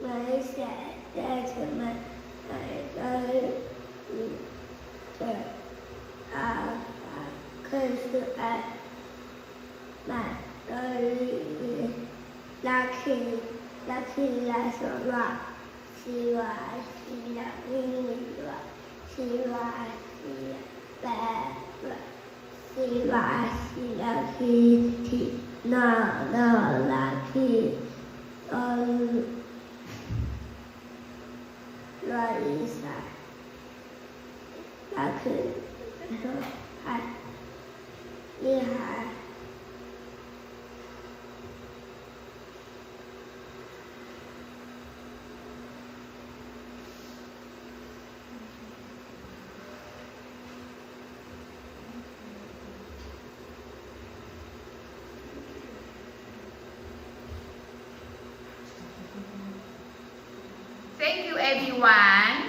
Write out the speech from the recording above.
mới sẽ ra cho mình hãy tới khơi sự mà tôi là khi là số loạn si là nguyên loạn si là bè si là khi thì nó là khi loại sai là khi hạt như hạt Thank you everyone.